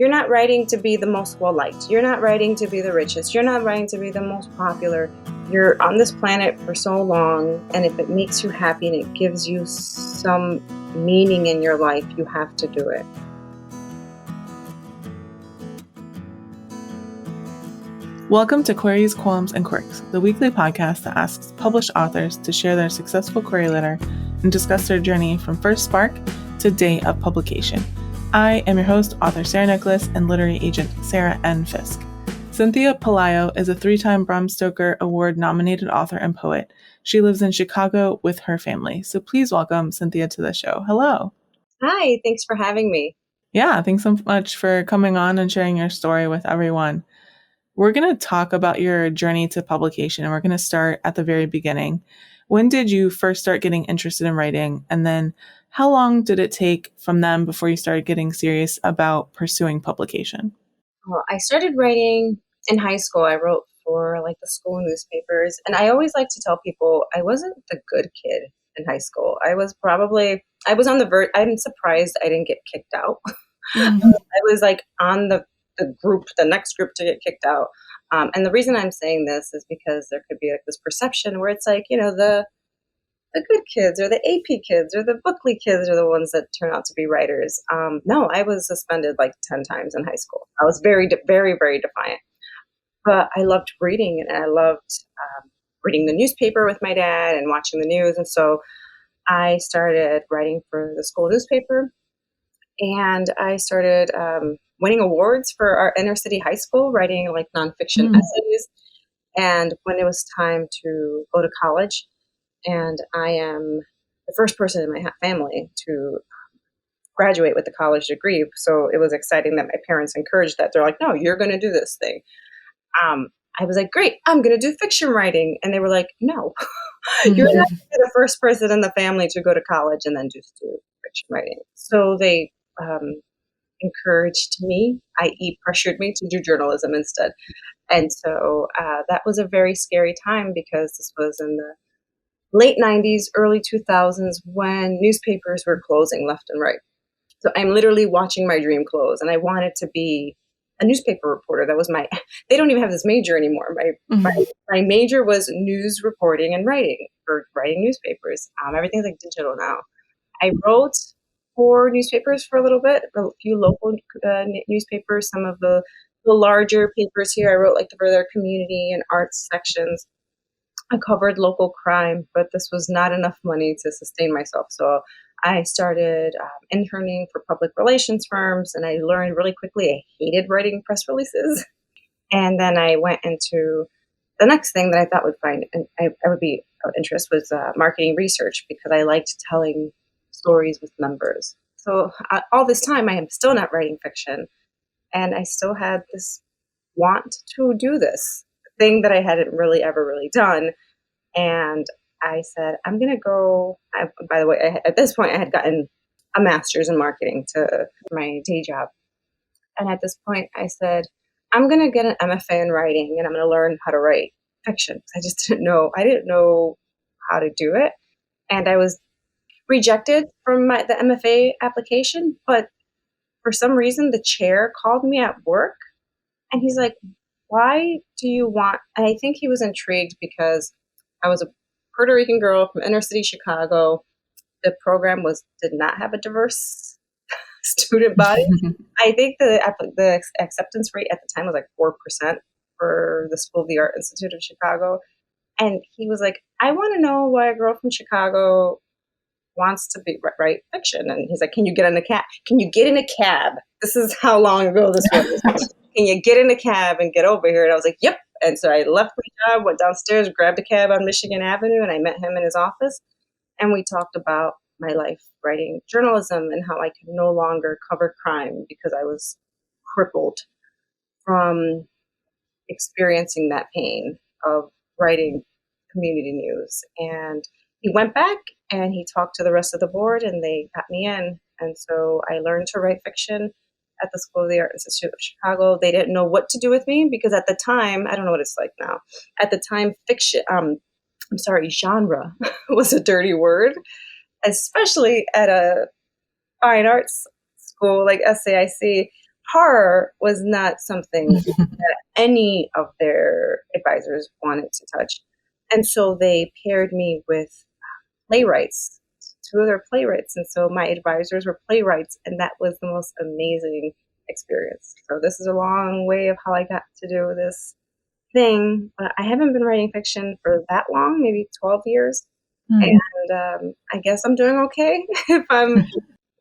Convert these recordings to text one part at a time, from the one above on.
You're not writing to be the most well-liked. You're not writing to be the richest. You're not writing to be the most popular. You're on this planet for so long, and if it makes you happy and it gives you some meaning in your life, you have to do it. Welcome to Queries, Qualms, and Quirks, the weekly podcast that asks published authors to share their successful query letter and discuss their journey from first spark to day of publication. I am your host, author Sarah Nicolas, and literary agent Sarah N. Fisk. Cynthia Pelayo is a 3-time Bram Stoker Award nominated author and poet. She lives in Chicago with her family. So please welcome Cynthia to the show. Hello. Hi, thanks for having me. Yeah, thanks so much for coming on and sharing your story with everyone. We're going to talk about your journey to publication, and we're going to start at the very beginning. When did you first start getting interested in writing? And then how long did it take from them before you started getting serious about pursuing publication? Well, I started writing in high school. I wrote for the school newspapers. And I always like to tell people I wasn't the good kid in high school. I was on the verge. I'm surprised I didn't get kicked out. Mm-hmm. I was on the next group to get kicked out. And the reason I'm saying this is because there could be this perception where it's the good kids or the AP kids or the bookly kids are the ones that turn out to be writers. No, I was suspended 10 times in high school. I was very, very, very defiant. But I loved reading, and I loved reading the newspaper with my dad and watching the news. And so I started writing for the school newspaper, and I started winning awards for our inner city high school, writing nonfiction essays. And when it was time to go to college, and I am the first person in my family to graduate with a college degree. So it was exciting that my parents encouraged that. They're like, no, you're going to do this thing. I was like, great, I'm going to do fiction writing. And they were like, no, you're not going to be the first person in the family to go to college and then just do fiction writing. So they encouraged me, i.e. pressured me to do journalism instead. And so that was a very scary time, because this was in the late 90s, early 2000s, when newspapers were closing left and right. So I'm literally watching my dream close, and I wanted to be a newspaper reporter. That was they don't even have this major anymore. My major was news reporting and writing, for writing newspapers. Everything's digital now. I wrote for newspapers for a little bit, a few local newspapers, some of the larger papers here. I wrote for their community and arts sections. I covered local crime, but this was not enough money to sustain myself. So I started interning for public relations firms, and I learned really quickly I hated writing press releases. And then I went into the next thing that I thought would find and I would be of interest was marketing research, because I liked telling stories with numbers. So all this time, I am still not writing fiction, and I still had this want to do this thing that I hadn't really ever really done. And I said, I'm going to go. By the way, at this point, I had gotten a master's in marketing to my day job. And at this point, I said, I'm going to get an MFA in writing, and I'm going to learn how to write fiction. I just didn't know. I didn't know how to do it. And I was rejected from the MFA application. But for some reason, the chair called me at work, and he's like, why do you want, and I think he was intrigued because I was a Puerto Rican girl from inner city Chicago. The program did not have a diverse student body. I think the acceptance rate at the time was 4% for the School of the Art Institute of Chicago. And he was like, I want to know why a girl from Chicago wants to write fiction. And he's like, can you get in a cab? Can you get in a cab? This is how long ago this was. Can you get in a cab and get over here? And I was like, yep. And so I left my job, went downstairs, grabbed a cab on Michigan Avenue, and I met him in his office. And we talked about my life writing journalism and how I could no longer cover crime because I was crippled from experiencing that pain of writing community news. And he went back and he talked to the rest of the board, and they got me in. And so I learned to write fiction at the School of the Art Institute of Chicago. They didn't know what to do with me because at the time, I don't know what it's like now. At the time, genre was a dirty word, especially at a fine arts school like SAIC. horror was not something that any of their advisors wanted to touch. And so they paired me with playwrights, two of their playwrights. And so my advisors were playwrights, and that was the most amazing experience. So this is a long way of how I got to do this thing. But I haven't been writing fiction for that long, maybe 12 years. Mm. And I guess I'm doing okay if I'm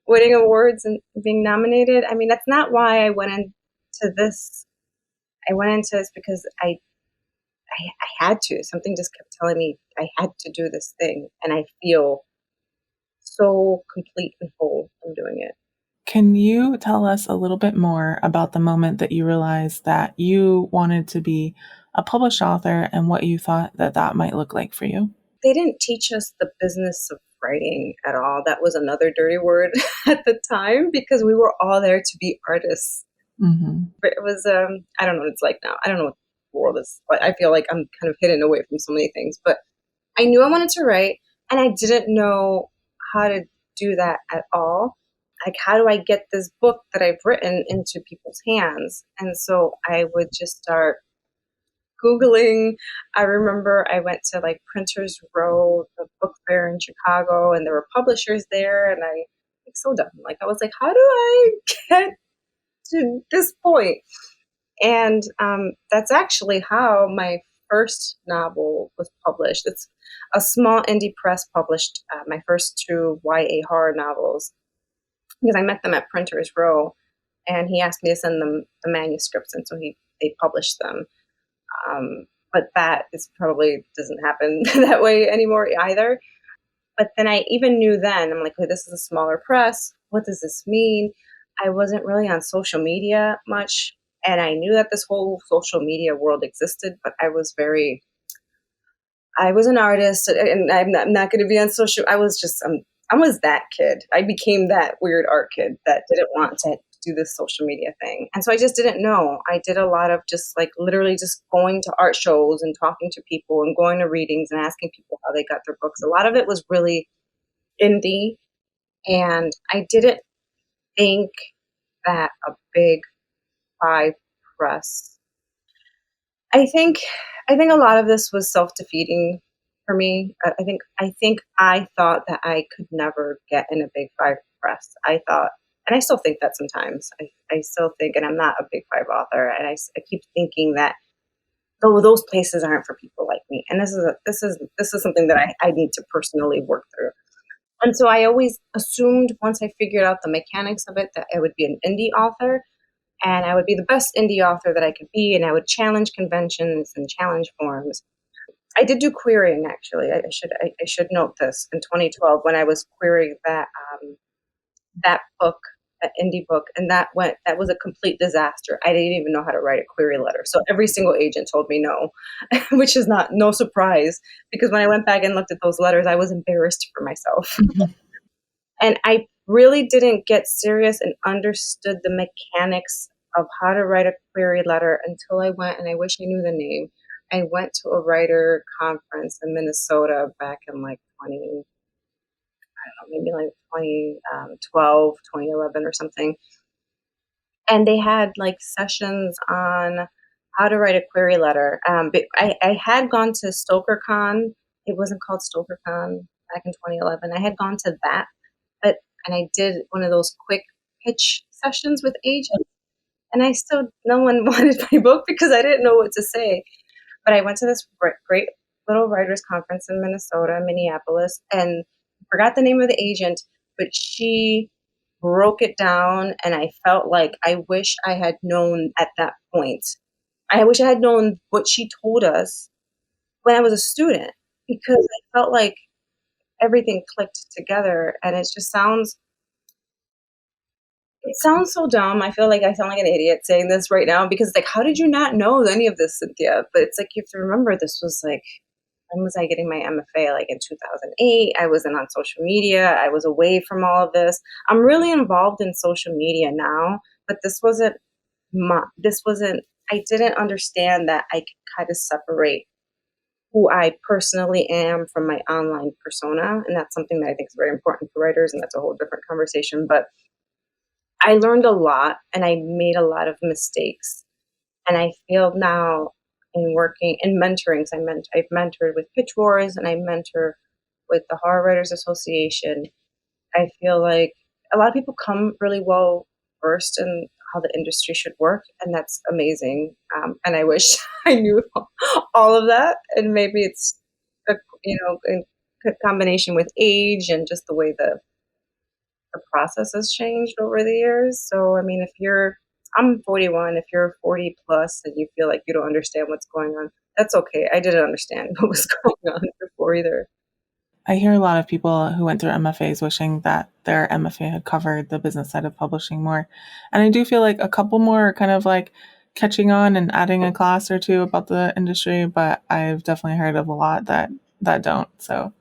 winning awards and being nominated. I mean, that's not why I went into this. I went into this because I had to. Something just kept telling me I had to do this thing. And I feel so complete and whole from doing it. Can you tell us a little bit more about the moment that you realized that you wanted to be a published author and what you thought that that might look like for you? They didn't teach us the business of writing at all. That was another dirty word at the time because we were all there to be artists. Mm-hmm. But it was, I don't know what it's like now. I don't know what the world is. But I feel like I'm kind of hidden away from so many things. But I knew I wanted to write, and I didn't know how to do that at all. Like, how do I get this book that I've written into people's hands? And so I would just start Googling. I remember I went to like Printers Row, the book fair in Chicago, and there were publishers there, and I like so dumb. Like I was like, how do I get to this point? And that's actually how my first novel was published. It's a small indie press published my first two YA horror novels because I met them at Printers Row, and he asked me to send them the manuscripts, and so they published them. But that is probably doesn't happen that way anymore either. But then I even knew then, I'm like, hey, this is a smaller press. What does this mean? I wasn't really on social media much. And I knew that this whole social media world existed, but I was an artist and I'm not going to be on social. I was that kid. I became that weird art kid that didn't want to do this social media thing. And so I just didn't know. I did a lot of just like literally just going to art shows and talking to people and going to readings and asking people how they got their books. A lot of it was really indie. And I didn't think that a big five press. I think a lot of this was self-defeating for me. I think I thought that I could never get in a big five press. I thought, and I still think that sometimes. I still think, and I'm not a big five author, and I keep thinking that though those places aren't for people like me. And this is something that I need to personally work through. And so I always assumed once I figured out the mechanics of it that I would be an indie author and I would be the best indie author that I could be, and I would challenge conventions and challenge forms. I did do querying actually. I should note this in 2012 when I was querying that book, that indie book, and that was a complete disaster. I didn't even know how to write a query letter, so every single agent told me no, which is no surprise because when I went back and looked at those letters, I was embarrassed for myself. And I really didn't get serious and understood the mechanics of how to write a query letter until I went, and I wish I knew the name. I went to a writer conference in Minnesota back in like maybe like 2012, 2011 or something. And they had like sessions on how to write a query letter. But I had gone to StokerCon. It wasn't called StokerCon back in 2011. I had gone to that, and I did one of those quick pitch sessions with agents. And no one wanted my book because I didn't know what to say. But I went to this great little writers conference in Minneapolis, and forgot the name of the agent, but she broke it down. And I felt like I wish I had known at that point. I wish I had known what she told us when I was a student, because I felt like everything clicked together. And it sounds so dumb. I feel like I sound like an idiot saying this right now because like, how did you not know any of this, Cynthia? But it's like, you have to remember this was like, when was I getting my MFA? Like in 2008, I wasn't on social media. I was away from all of this. I'm really involved in social media now, but I didn't understand that I could kind of separate who I personally am from my online persona. And that's something that I think is very important for writers. And that's a whole different conversation. But I learned a lot and I made a lot of mistakes. And I feel now in working in mentoring, 'cause I've mentored with Pitch Wars and I mentor with the Horror Writers Association. I feel like a lot of people come really well versed in how the industry should work, and that's amazing. And I wish I knew all of that. And maybe it's a, in combination with age and just the way the process has changed over the years. So, I mean, I'm 41, if you're 40 plus and you feel like you don't understand what's going on, that's okay. I didn't understand what was going on before either. I hear a lot of people who went through MFAs wishing that their MFA had covered the business side of publishing more. And I do feel like a couple more are kind of like catching on and adding a class or two about the industry, but I've definitely heard of a lot that don't. So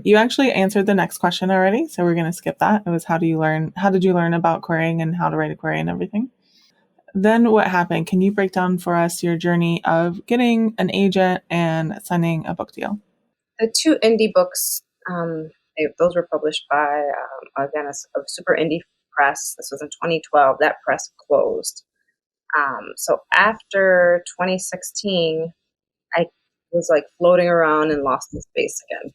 you actually answered the next question already, so we're going to skip that. It was how did you learn about querying and how to write a query and everything? Then what happened? Can you break down for us your journey of getting an agent and signing a book deal? The two indie books, those were published by, again, a super indie press. This was in 2012. That press closed. So after 2016, I was like floating around and lost in space again.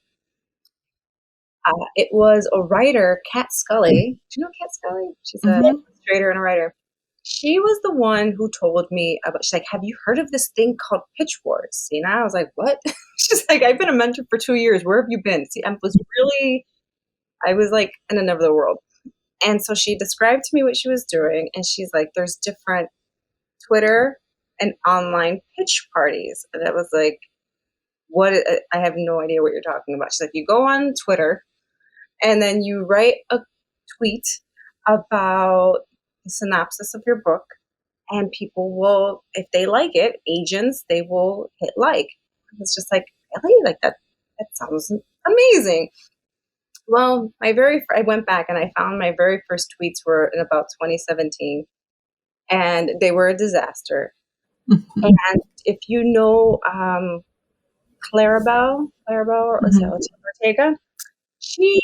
It was a writer, Kat Scully. Do you know Kat Scully? She's an illustrator and a writer. She was the one who told me about, she's like, have you heard of this thing called Pitch Wars? And I was like, what? She's like, I've been a mentor for 2 years. Where have you been? See, I was like in another world. And so she described to me what she was doing. And she's like, there's different Twitter and online pitch parties. And I was like, I have no idea what you're talking about. She's like, you go on Twitter and then you write a tweet about the synopsis of your book, and people will, if they like it, agents, they will hit like. It's just like, really? Like that sounds amazing. Well, I went back and I found my very first tweets were in about 2017, and they were a disaster. And if you know Clarabelle or Ortega, she's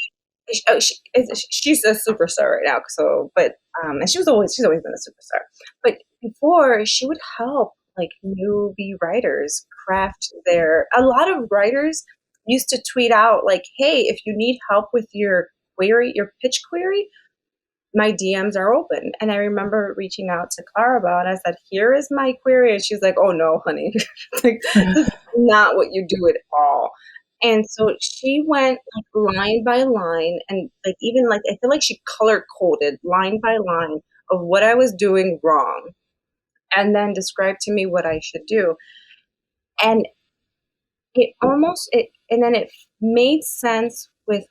a superstar right now. So, but and she's always been a superstar. But before, she would help like newbie writers craft a lot of writers used to tweet out like, hey, if you need help with your pitch query, my DMs are open. And I remember reaching out to Clarabelle and I said, here is my query. And she's like, oh no, honey, like, this is not what you do at all. And so she went like line by line and like even like I feel like she color coded line by line of what I was doing wrong and then described to me what I should do. And it made sense with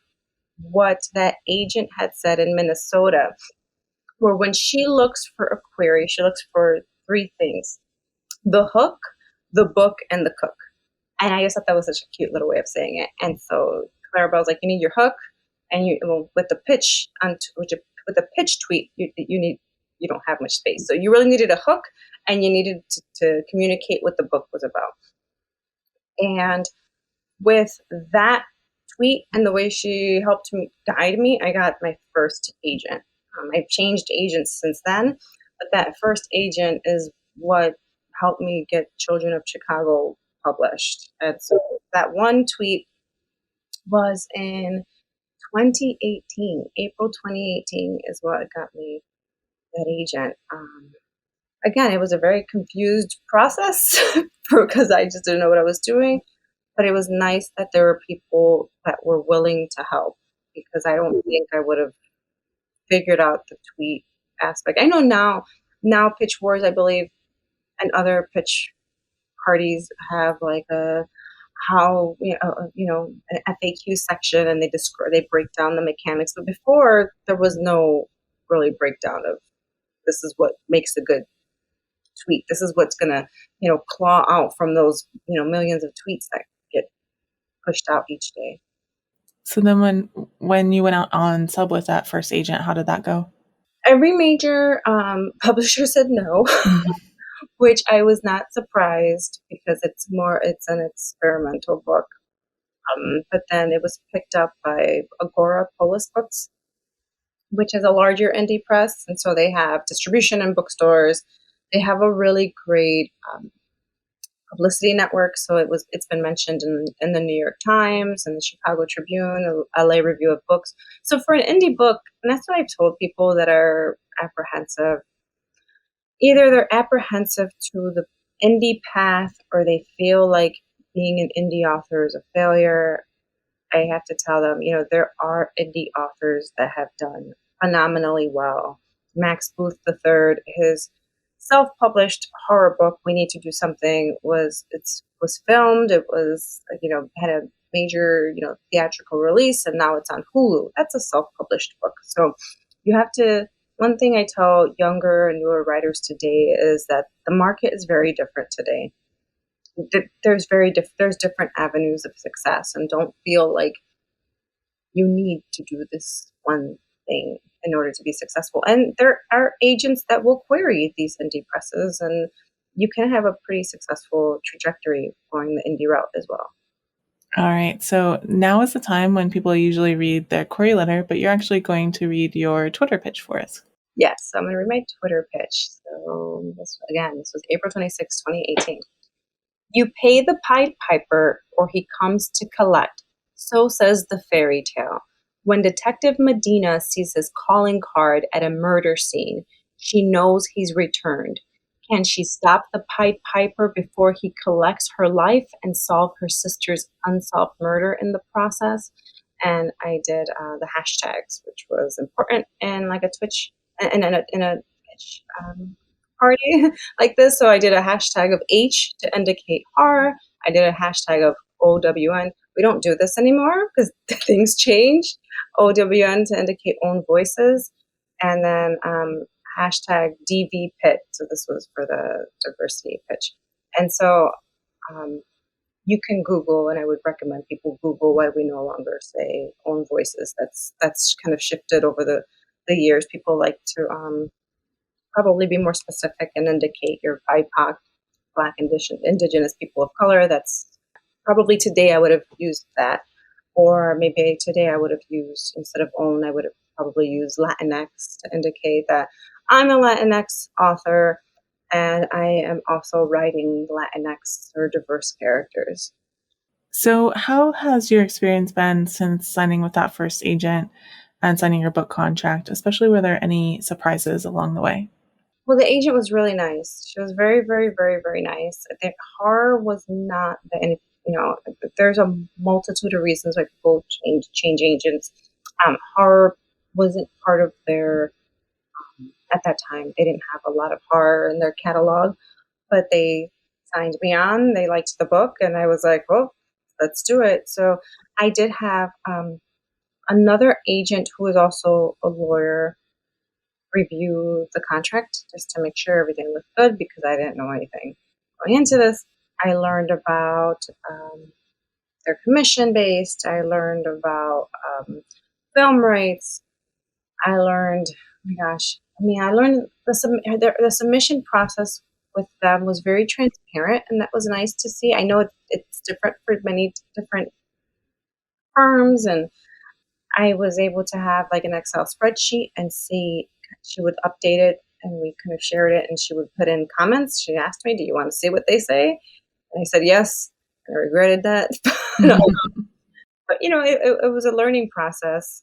what that agent had said in Minnesota, where when she looks for a query, she looks for three things: the hook, the book, and the cook. And I just thought that was such a cute little way of saying it. And so Clarabelle's like, you need your hook, and with the pitch with the pitch tweet, you don't have much space. So you really needed a hook, and you needed to communicate what the book was about. And with that tweet and the way she helped me guide me, I got my first agent. I've changed agents since then, but that first agent is what helped me get Children of Chicago published. And so that one tweet was in 2018. April 2018 is what got me that agent. Again, it was a very confused process because I just didn't know what I was doing. But it was nice that there were people that were willing to help, because I don't think I would have figured out the tweet aspect. I know now Pitch Wars, I believe, and other pitch parties have like an FAQ section, and they break down the mechanics. But before, there was no really breakdown of this is what makes a good tweet. This is what's gonna claw out from those millions of tweets that get pushed out each day. So then when you went out on sub with that first agent, how did that go? Every major publisher said no, which I was not surprised because it's an experimental book. But then it was picked up by Agora Polis Books, which is a larger indie press. And so they have distribution in bookstores. They have a really great publicity network. So it's been mentioned in the New York Times and the Chicago Tribune, the LA Review of Books. So for an indie book, and that's what I've told people that are apprehensive, either they're apprehensive to the indie path or they feel like being an indie author is a failure. I have to tell them, there are indie authors that have done phenomenally well. Max Booth III, his self-published horror book, We Need to Do Something, was filmed. It was, had a major, theatrical release, and now it's on Hulu. That's a self-published book. So you have to, one thing I tell younger and newer writers today is that the market is very different today. There's different avenues of success, and don't feel like you need to do this one thing in order to be successful. And there are agents that will query these indie presses, and you can have a pretty successful trajectory going the indie route as well. All right. So now is the time when people usually read their query letter, but you're actually going to read your Twitter pitch for us. Yes, I'm going to read my Twitter pitch. So this was April 26, 2018. You pay the Pied Piper or he comes to collect. So says the fairy tale. When Detective Medina sees his calling card at a murder scene, she knows he's returned. Can she stop the Pied Piper before he collects her life and solve her sister's unsolved murder in the process? And I did the hashtags, which was important, and like a Twitch in a pitch party like this. So I did a hashtag of H to indicate horror. I did a hashtag of OWN. We don't do this anymore because things change. OWN to indicate own voices. And then hashtag DV Pit. So this was for the diversity pitch. And so you can Google, and I would recommend people Google why we no longer say own voices. That's kind of shifted over the years. People like to probably be more specific and indicate your BIPOC, Black, Indigenous people of color. That's probably today I would have used that. Or maybe today I would have used, instead of own, I would have probably used Latinx to indicate that I'm a Latinx author and I am also writing Latinx or diverse characters. So how has your experience been since signing with that first agent and signing your book contract, especially were there any surprises along the way? Well, the agent was really nice. She was very, very, very, very nice. I think horror was not the, there's a multitude of reasons why people change agents. Horror wasn't part of their, at that time, they didn't have a lot of horror in their catalog, but they signed me on. They liked the book, and I was like, well, let's do it. So I did have another agent who was also a lawyer review the contract just to make sure everything was good because I didn't know anything going into this. I learned about their commission based. I learned about film rights. I learned, I learned the submission process with them was very transparent, and that was nice to see. I know it's different for many different firms, and I was able to have like an Excel spreadsheet and see. She would update it, and we kind of shared it, and she would put in comments. She asked me, do you want to see what they say? And I said, yes. I regretted that. But, it was a learning process.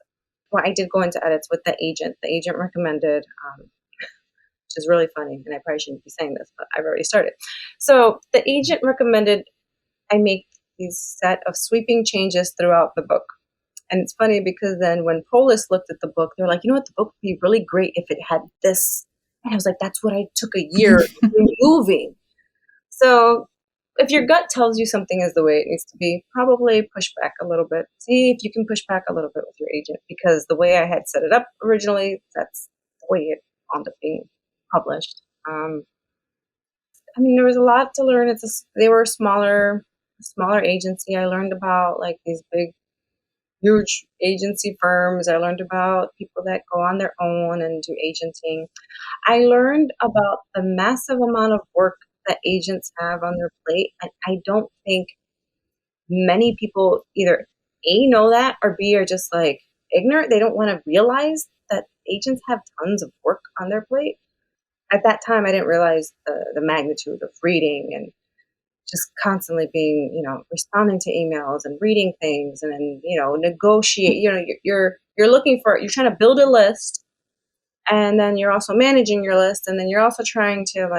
Well, I did go into edits with the agent. The agent recommended, which is really funny, and I probably shouldn't be saying this, but I've already started. So the agent recommended I make these set of sweeping changes throughout the book. And it's funny because then when Polis looked at the book, they're like, the book would be really great if it had this. And I was like, that's what I took a year removing. So if your gut tells you something is the way it needs to be, probably push back a little bit. See if you can push back a little bit with your agent, because the way I had set it up originally, that's the way it wound up being published. There was a lot to learn. They were a smaller agency. I learned about like these big, huge agency firms. I learned about people that go on their own and do agenting. I learned about the massive amount of work that agents have on their plate. And I don't think many people either A, know that, or B, are just like ignorant. They don't want to realize that agents have tons of work on their plate. At that time, I didn't realize the magnitude of reading and just constantly being, responding to emails and reading things and then, negotiate. You're looking for, you're trying to build a list, and then you're also managing your list, and then you're also trying to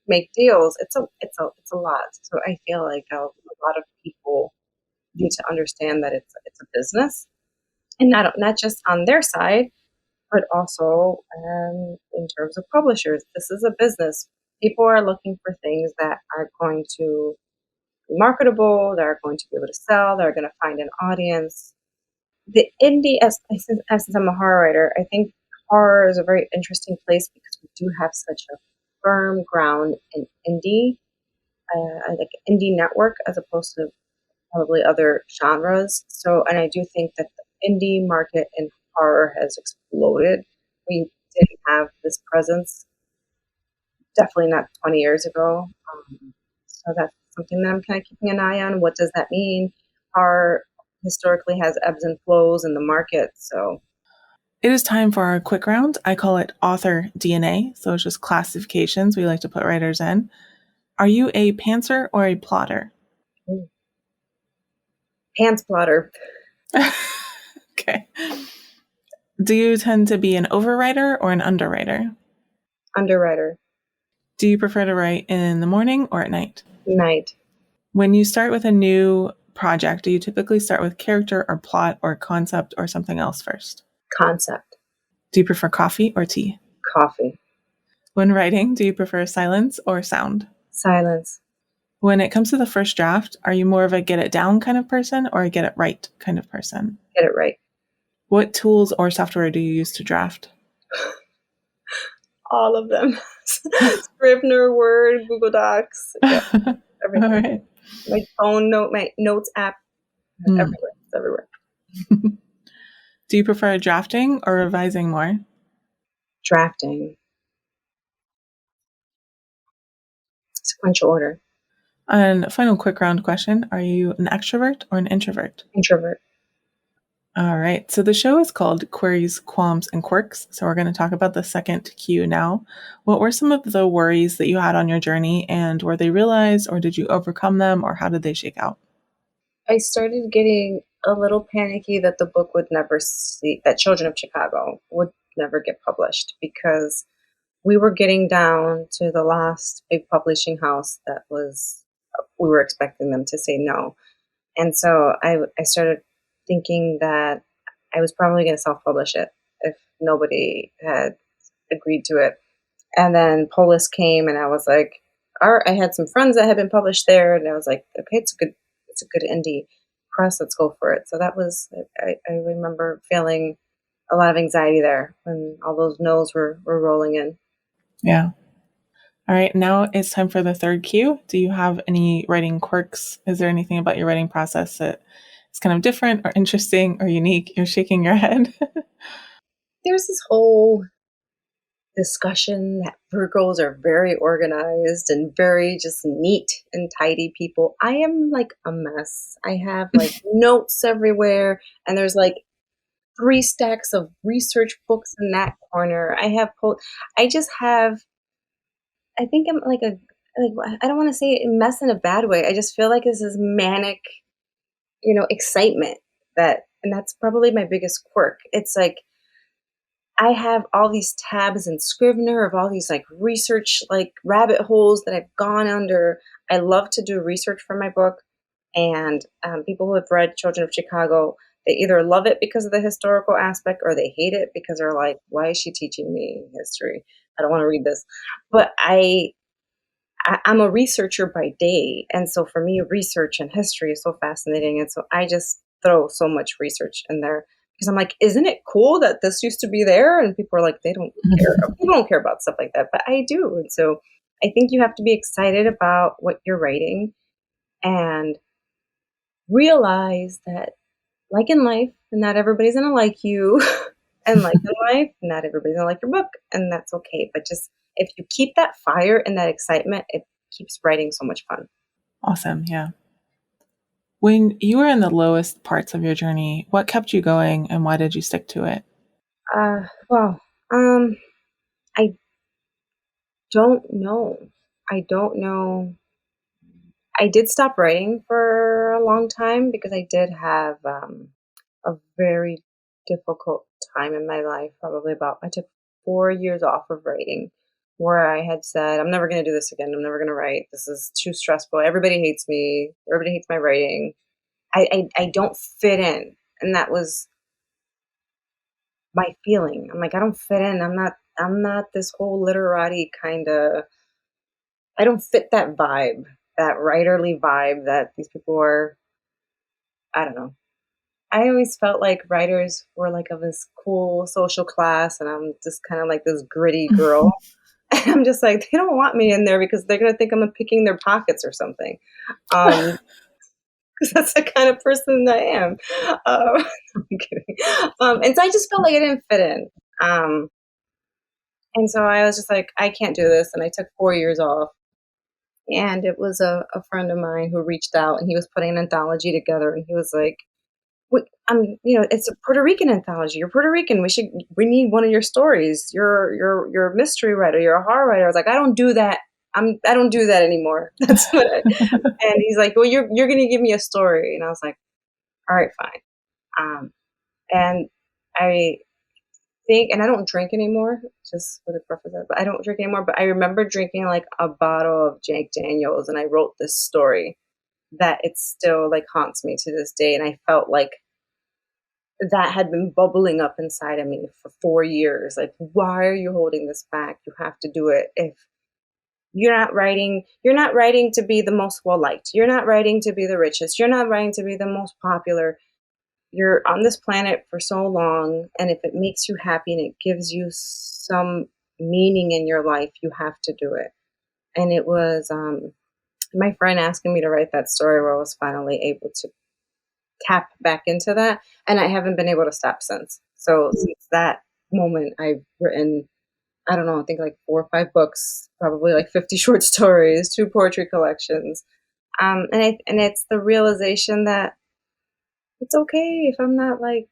make deals. It's a lot. So I feel like a lot of people need to understand that it's a business, and not just on their side, but also in terms of publishers. This is a business. People are looking for things that are going to be marketable, that are going to be able to sell, that are going to find an audience. The indie, since I'm a horror writer, I think horror is a very interesting place because we do have such a firm ground in indie, like indie network, as opposed to probably other genres. So, and I do think that the indie market in horror has exploded. We didn't have this presence, definitely not 20 years ago. So that's something that I'm kind of keeping an eye on. What does that mean? Horror historically has ebbs and flows in the market. So it is time for our quick round. I call it author DNA. So it's just classifications we like to put writers in. Are you a pantser or a plotter? pants plotter. Okay. Do you tend to be an overwriter or an underwriter? Underwriter. Do you prefer to write in the morning or at night? Night. When you start with a new project, do you typically start with character or plot or concept or something else first? Concept. Do you prefer coffee or tea? Coffee. When writing, do you prefer silence or sound? Silence. When it comes to the first draft, are you more of a get it down kind of person or a get it right kind of person? Get it right. What tools or software do you use to draft? All of them. Scrivener, Word, Google Docs. Yeah, everything. All right. My phone note, my notes app. Everywhere. It's everywhere. Do you prefer drafting or revising more? Drafting. Sequential order. And final quick round question. Are you an extrovert or an introvert? Introvert. All right. So the show is called Queries, Qualms, and Quirks. So we're going to talk about the second Q now. What were some of the worries that you had on your journey, and were they realized, or did you overcome them, or how did they shake out? I started getting a little panicky that the book would never see, that Children of Chicago would never get published, because we were getting down to the last big publishing house we were expecting them to say no. And so I started thinking that I was probably going to self-publish it if nobody had agreed to it. And then Polis came, and I was like, I had some friends that had been published there, and I was like, okay, it's a good indie press. Let's go for it. So that was, I remember feeling a lot of anxiety there when all those no's were rolling in. Yeah. All right. Now it's time for the third Q. Do you have any writing quirks? Is there anything about your writing process that is kind of different or interesting or unique? You're shaking your head. There's this whole discussion that Virgos are very organized and very just neat and tidy people. I am like a mess. I have like notes everywhere, and there's like 3 stacks of research books in that corner. I think I'm like I don't want to say mess in a bad way. I just feel like this is manic, excitement, and that's probably my biggest quirk. It's like I have all these tabs in Scrivener of all these like research, like rabbit holes that I've gone under. I love to do research for my book, and people who have read Children of Chicago, they either love it because of the historical aspect, or they hate it because they're like, why is she teaching me history? I don't want to read this. But I'm a researcher by day. And so for me, research and history is so fascinating. And so I just throw so much research in there because I'm like, isn't it cool that this used to be there? And people are like, they don't care. People don't care about stuff like that, but I do. And so I think you have to be excited about what you're writing and realize that, like in life, not everybody's going to like you. And like in life, not everybody's going to like your book. And that's okay. But just if you keep that fire and that excitement, it keeps writing so much fun. Awesome. Yeah. When you were in the lowest parts of your journey, what kept you going and why did you stick to it? Well, I don't know. I don't know. I did stop writing for a long time because I did have a very difficult time in my life. I took 4 years off of writing where I had said, I'm never going to do this again. I'm never going to write. This is too stressful. Everybody hates me. Everybody hates my writing. I don't fit in. And that was my feeling. I'm like, I don't fit in. I'm not this whole literati kind of, I don't fit that vibe, that writerly vibe that these people are. I don't know. I always felt like writers were like of this cool social class, and I'm just kind of like this gritty girl. And I'm just like, they don't want me in there because they're gonna think I'm picking their pockets or something. Um, because that's the kind of person I am. I'm kidding. And so I just felt like I didn't fit in. Um, and so I was just like, I can't do this. And I took 4 years off. And it was a friend of mine who reached out, and he was putting an anthology together, and he was like, it's a Puerto Rican anthology. You're Puerto Rican. We need one of your stories. You're a mystery writer. You're a horror writer. I was like, I don't do that. I don't do that anymore. And he's like, well, you're going to give me a story. And I was like, all right, fine. And I think, and I don't drink anymore, just for the preface, but I don't drink anymore, but I remember drinking like a bottle of Jack Daniels, and I wrote this story that it still like haunts me to this day. And I felt like that had been bubbling up inside of me for 4 years. Like, why are you holding this back? You have to do it. If you're not writing to be the most well liked. You're not writing to be the richest. You're not writing to be the most popular. You're on this planet for so long. And if it makes you happy and it gives you some meaning in your life, you have to do it. And it was my friend asking me to write that story where I was finally able to tap back into that, and I haven't been able to stop since. So since that moment, I've written, I don't know, I think like 4 or 5 books, probably like 50 short stories, 2 poetry collections, and it's the realization that it's okay if I'm not like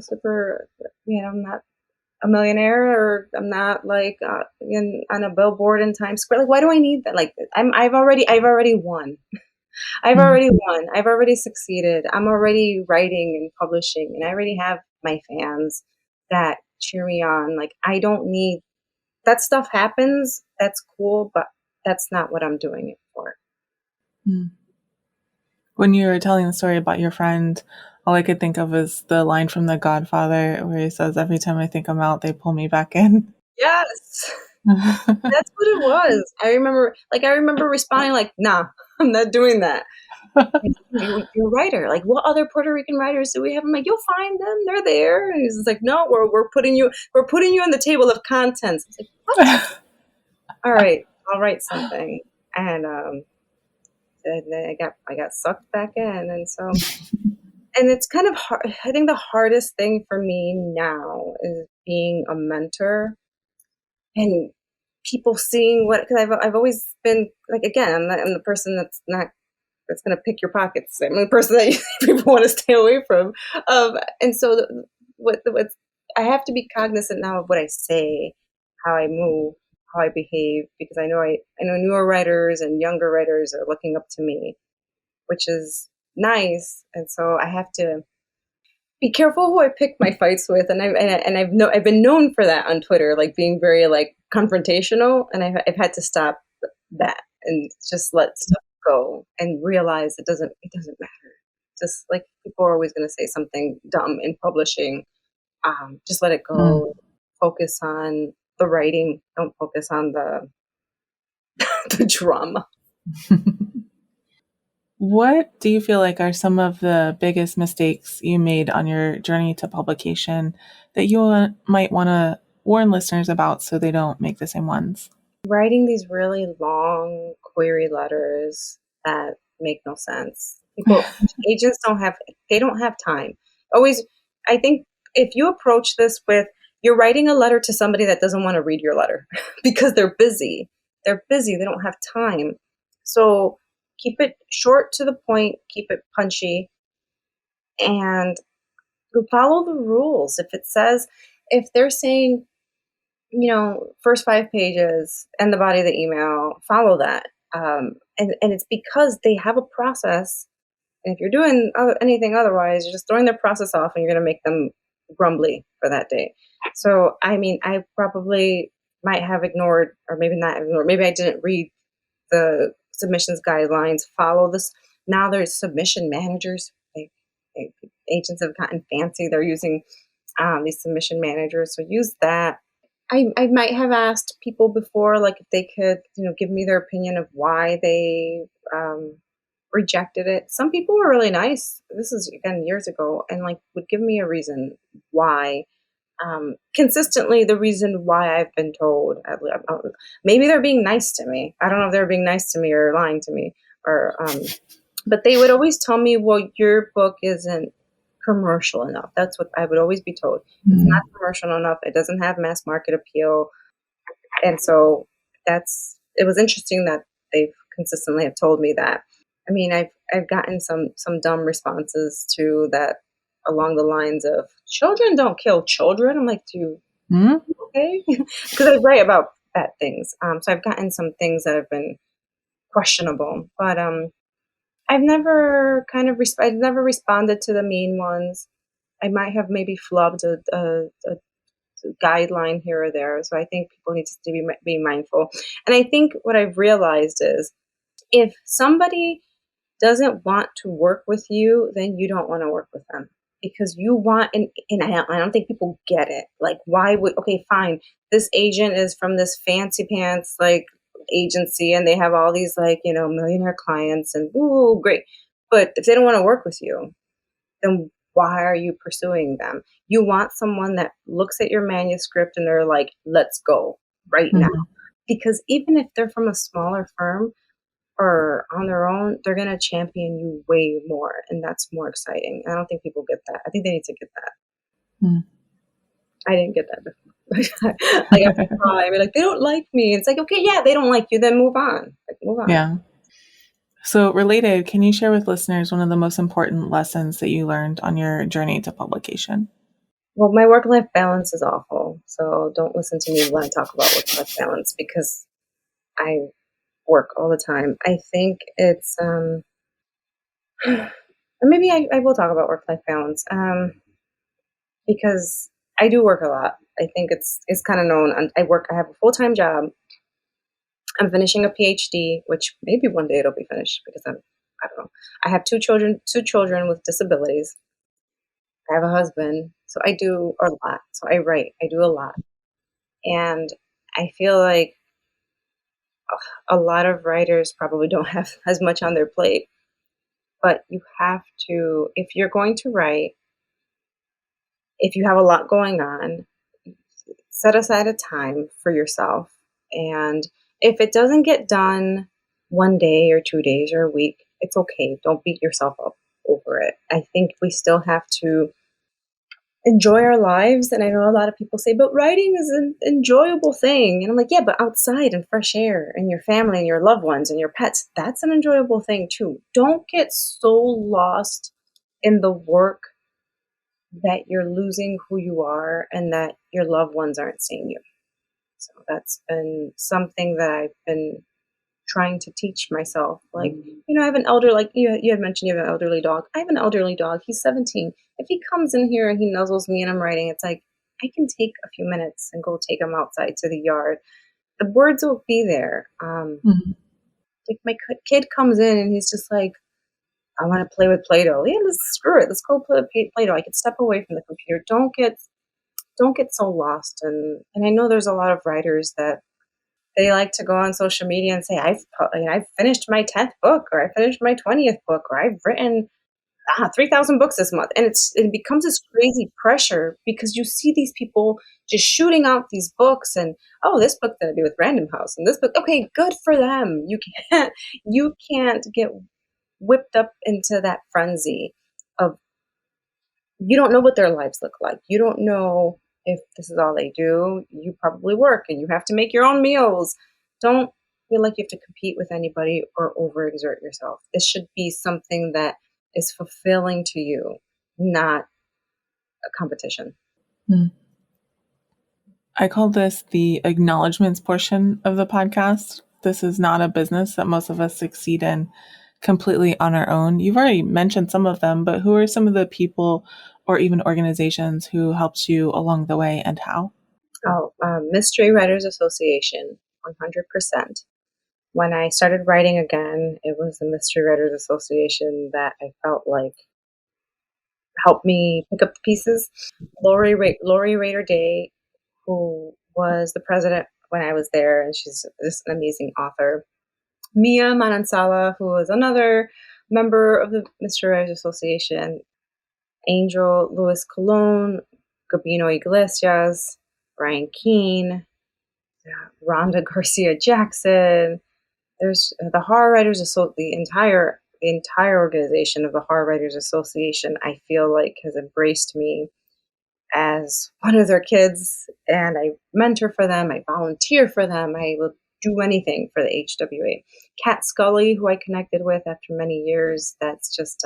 super, I'm not a millionaire, or I'm not like on a billboard in Times Square. Like, why do I need that? Like, I've already won. I've already won. I've already succeeded. I'm already writing and publishing, and I already have my fans that cheer me on. Like, I don't need that stuff happens. That's cool, but that's not what I'm doing it for. Mm. When you were telling the story about your friend, all I could think of is the line from The Godfather where he says, "Every time I think I'm out, they pull me back in." Yes, that's what it was. I remember responding like, "Nah, I'm not doing that." You're a writer. Like, what other Puerto Rican writers do we have? I'm like, you'll find them. They're there. And he's like, no, we're putting you on the table of contents. It's like, what? All right, I'll write something. And then I got sucked back in, and so, and it's kind of hard. I think the hardest thing for me now is being a mentor and people seeing what, because I've always been like, again, I'm the person that's going to pick your pockets. I'm the person that people want to stay away from. And so what I have to be cognizant now of what I say, how I move, how I behave, because I know newer writers and younger writers are looking up to me, which is nice. And so I have to be careful who I pick my fights with. And I've been known for that on Twitter, like being very like confrontational, and I've had to stop that and just let stuff go and realize it doesn't matter. Just like, people are always going to say something dumb in publishing. Just let it Mm. go. Focus on the writing. Don't focus on the the drama. What do you feel like are some of the biggest mistakes you made on your journey to publication that you might want to warn listeners about so they don't make the same ones? Writing these really long query letters that make no sense. Agents don't have time. Always, I think if you approach this with, you're writing a letter to somebody that doesn't want to read your letter because they're busy. They're busy. They don't have time. So keep it short to the point, keep it punchy, and follow the rules. If it says, if they're saying, first 5 pages and the body of the email, follow that. And it's because they have a process. And if you're doing anything otherwise, you're just throwing their process off and you're going to make them grumbly for that day. So, I mean, I probably might have ignored, or maybe not ignored, maybe I didn't read the submissions guidelines, follow this. Now there's submission managers. Agents have gotten fancy. They're using these submission managers. So use that. I might have asked people before, like if they could, give me their opinion of why they rejected it. Some people were really nice. This is again years ago, and like would give me a reason why. Consistently, the reason why I've been told. Maybe they're being nice to me. I don't know if they're being nice to me or lying to me, or but they would always tell me, "Well, your book isn't commercial enough." That's what I would always be told. It's not commercial enough. It doesn't have mass market appeal. And so it was interesting that they've consistently have told me that. I mean, I've gotten some dumb responses to that along the lines of children don't kill children. I'm like, okay? Because I write about bad things. So I've gotten some things that have been questionable, but I've never I've never responded to the mean ones. I might have maybe flubbed a guideline here or there. So I think people need to be mindful. And I think what I've realized is if somebody doesn't want to work with you, then you don't want to work with them because you want, and I don't think people get it. Like, why would, okay, fine. This agent is from this fancy pants, like agency, and they have all these like, millionaire clients and ooh, great. But if they don't want to work with you, then why are you pursuing them? You want someone that looks at your manuscript and they're like, let's go right now. Because even if they're from a smaller firm or on their own, they're going to champion you way more. And that's more exciting. I don't think people get that. I think they need to get that. I didn't get that before. Like, I cry. I mean, like, they don't like me. It's like, okay, yeah, they don't like you. Then move on. Like, move on. Yeah. So related, can you share with listeners one of the most important lessons that you learned on your journey to publication? Well, my work-life balance is awful. So don't listen to me when I talk about work-life balance because I work all the time. I think it's, or maybe I will talk about work-life balance because I do work a lot. I think it's kind of known. I have a full-time job. I'm finishing a PhD, which maybe one day it'll be finished because I don't know. I have two children with disabilities. I have a husband, so I do a lot. So I write, I do a lot. And I feel like a lot of writers probably don't have as much on their plate, but you have to, if you're going to write, if you have a lot going on, set aside a time for yourself. And if it doesn't get done one day or 2 days or a week, it's okay. Don't beat yourself up over it. I think we still have to enjoy our lives. And I know a lot of people say, but writing is an enjoyable thing. And I'm like, yeah, but outside and fresh air and your family and your loved ones and your pets, that's an enjoyable thing too. Don't get so lost in the work that you're losing who you are and that your loved ones aren't seeing you. So that's been something that I've been trying to teach myself. Like, I have an elder, like you had mentioned you have an elderly dog. I have an elderly dog. He's 17. If he comes in here and he nuzzles me and I'm writing, it's like, I can take a few minutes and go take him outside to the yard. The words will be there. If my kid comes in and he's just like, I want to play with Play-Doh. Yeah, screw it. Let's go play with Play-Doh. I can step away from the computer. Don't get so lost. And I know there's a lot of writers that they like to go on social media and say, I've finished my 10th book, or I finished my 20th book, or I've written 3,000 books this month. And it becomes this crazy pressure because you see these people just shooting out these books and, oh, this book's going to be with Random House and this book. Okay, good for them. You can't get whipped up into that frenzy of, you don't know what their lives look like. You don't know if this is all they do. You probably work and you have to make your own meals. Don't feel like you have to compete with anybody or overexert yourself. This should be something that is fulfilling to you, not a competition. I call this the acknowledgments portion of the podcast. This is not a business that most of us succeed in completely on our own. You've already mentioned some of them, but who are some of the people or even organizations who helped you along the way and how? Mystery Writers Association, 100%. When I started writing again, it was the Mystery Writers Association that I felt like helped me pick up the pieces. Lori Raider Day, who was the president when I was there, and she's just an amazing author. Mia Manansala, who was another member of the Mystery Writers Association. Angel Luis Colon, Gabino Iglesias, Brian Keene, Rhonda Garcia Jackson. There's the Horror Writers the entire organization of the Horror Writers Association, I feel like has embraced me as one of their kids, and I mentor for them, I volunteer for them, I will do anything for the HWA. Kat Scully, who I connected with after many years, that's just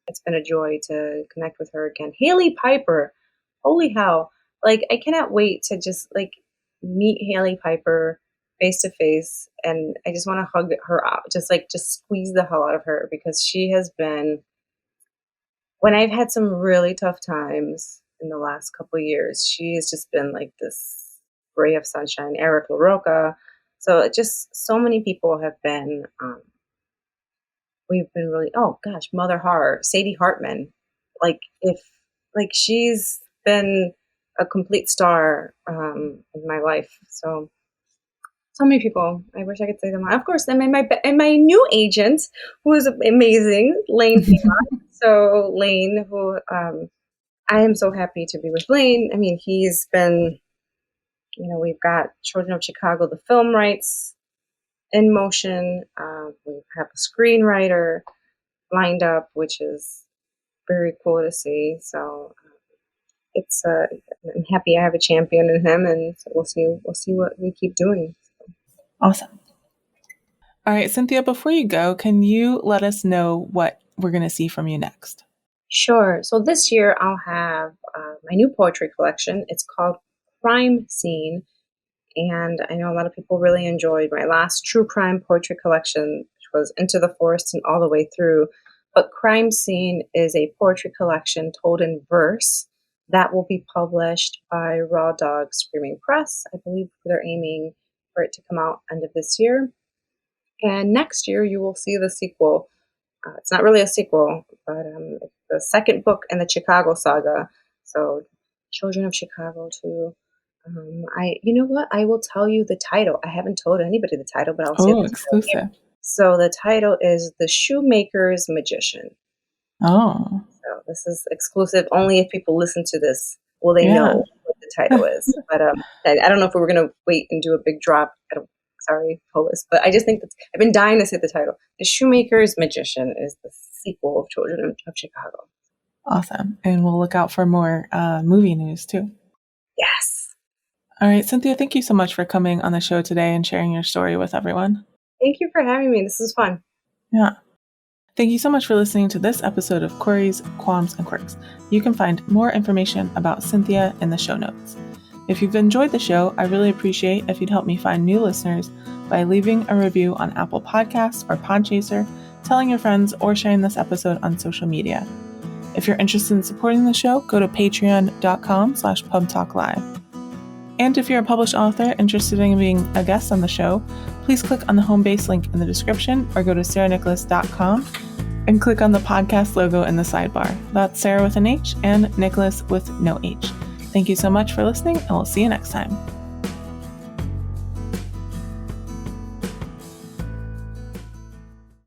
it's been a joy to connect with her again. Haley Piper, holy hell. Like, I cannot wait to just meet Haley Piper face to face. And I just want to hug her up, just squeeze the hell out of her, because she has been, when I've had some really tough times in the last couple of years, she has just been like this ray of sunshine. Eric LaRocca. So just so many people have been, we've been really, oh gosh, Mother Horror, Sadie Hartman. She's been a complete star in my life. So many people. I wish I could say them all. Of course, and my new agent, who is amazing, Lane. So Lane, who I am so happy to be with Lane. I mean, he's been, we've got Children of Chicago, the film rights in motion. We have a screenwriter lined up, which is very cool to see. So I'm happy I have a champion in him, and so we'll see what we keep doing. Awesome. All right, Cynthia, before you go, can you let us know what we're going to see from you next? Sure. So this year I'll have my new poetry collection. It's called Crime Scene. And I know a lot of people really enjoyed my last true crime poetry collection, which was Into the Forest and All the Way Through. But Crime Scene is a poetry collection told in verse that will be published by Raw Dog Screaming Press. I believe they're aiming for it to come out end of this year. And next year you will see the sequel. It's not really a sequel, but it's the second book in the Chicago saga. So Children of Chicago 2. You know what? I will tell you the title. I haven't told anybody the title, but I'll say the exclusive. Title. So the title is The Shoemaker's Magician. Oh. So this is exclusive. Only if people listen to this will they know what the title is. But I don't know if we were going to wait and do a big drop. Sorry, Polis. But I just think that I've been dying to say the title. The Shoemaker's Magician is the sequel of Children of Chicago. Awesome. And we'll look out for more movie news too. Yes. All right, Cynthia, thank you so much for coming on the show today and sharing your story with everyone. Thank you for having me. This is fun. Yeah. Thank you so much for listening to this episode of Corey's Qualms and Quirks. You can find more information about Cynthia in the show notes. If you've enjoyed the show, I really appreciate if you'd help me find new listeners by leaving a review on Apple Podcasts or Podchaser, telling your friends, or sharing this episode on social media. If you're interested in supporting the show, go to patreon.com/pubtalklive. And if you're a published author interested in being a guest on the show, please click on the home base link in the description or go to sarahnicolas.com and click on the podcast logo in the sidebar. That's Sarah with an H and Nicolas with no H. Thank you so much for listening, and we'll see you next time.